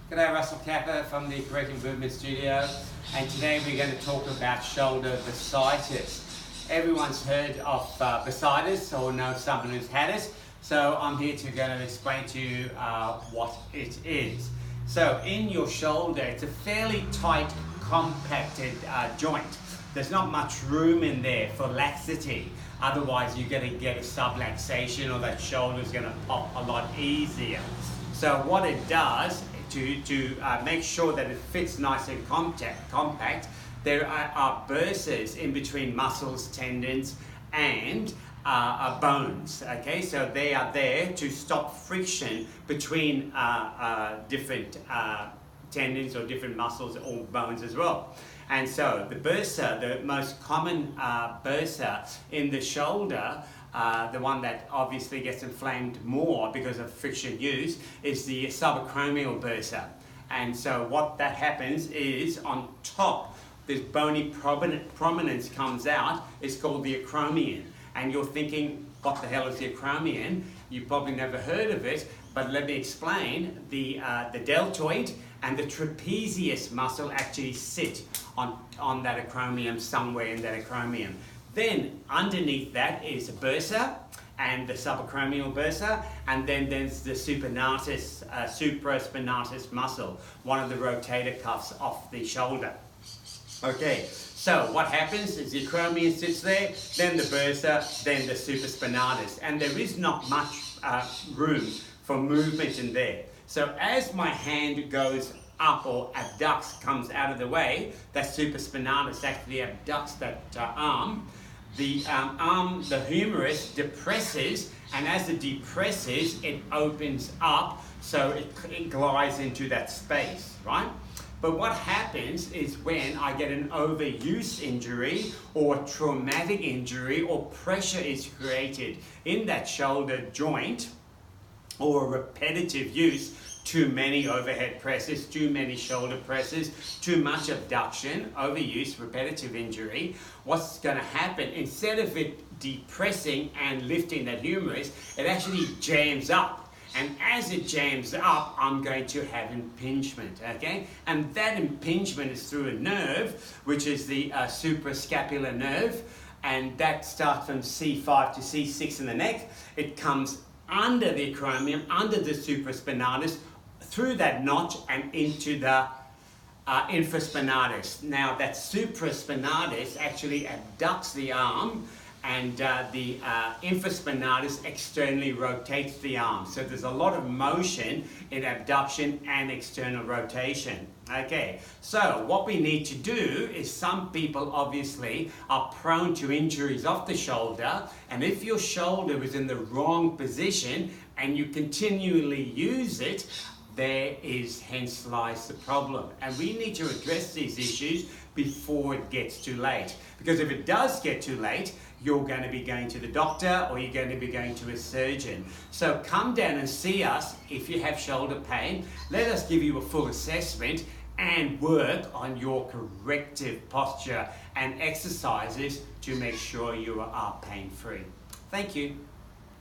G'day, Russell Capper from the Corrective Movement Studio, and today we're going to talk about shoulder bursitis. Everyone's heard of bursitis or know someone who's had it, so I'm here to going to explain to you what it is. So in your shoulder, it's a fairly tight, compacted joint. There's not much room in there for laxity. Otherwise, you're going to get a subluxation, or that shoulder is going to pop a lot easier. So what it does to make sure that it fits nice and compact, there are bursas in between muscles, tendons, and bones. Okay, so they are there to stop friction between different tendons or different muscles or bones as well. And so the bursa, the most common bursa in the shoulder, the one that obviously gets inflamed more because of friction use, is the subacromial bursa. And so what that happens is on top, this bony prominence comes out. It's called the acromion. And you're thinking, what the hell is the acromion? You've probably never heard of it, but let me explain. The deltoid and the trapezius muscle actually sit on that acromion, somewhere in that acromion. Then underneath that is a bursa and the subacromial bursa, and then there's the supraspinatus muscle, one of the rotator cuffs of the shoulder. Okay, so what happens is the acromion sits there, then the bursa, then the supraspinatus, and there is not much room for movement in there. So as my hand goes up or abducts, comes out of the way, that supraspinatus actually abducts that arm. The the humerus depresses, and as it depresses, it opens up, so it glides into that space, right? But what happens is when I get an overuse injury or traumatic injury, or pressure is created in that shoulder joint, or repetitive use, too many overhead presses, too many shoulder presses, too much abduction, overuse, repetitive injury, what's going to happen, instead of it depressing and lifting that humerus, it actually jams up. And as it jams up, I'm going to have impingement, okay? And that impingement is through a nerve, which is the suprascapular nerve, and that starts from C5 to C6 in the neck. It comes under the acromion, under the supraspinatus, through that notch and into the infraspinatus. Now that supraspinatus actually abducts the arm, and the infraspinatus externally rotates the arm. So there's a lot of motion in abduction and external rotation. Okay, so what we need to do is, some people obviously are prone to injuries of the shoulder, and if your shoulder is in the wrong position and you continually use it, hence lies the problem. And we need to address these issues before it gets too late. Because if it does get too late, you're going to be going to the doctor, or you're going to be going to a surgeon. So come down and see us if you have shoulder pain. Let us give you a full assessment and work on your corrective posture and exercises to make sure you are pain-free. Thank you.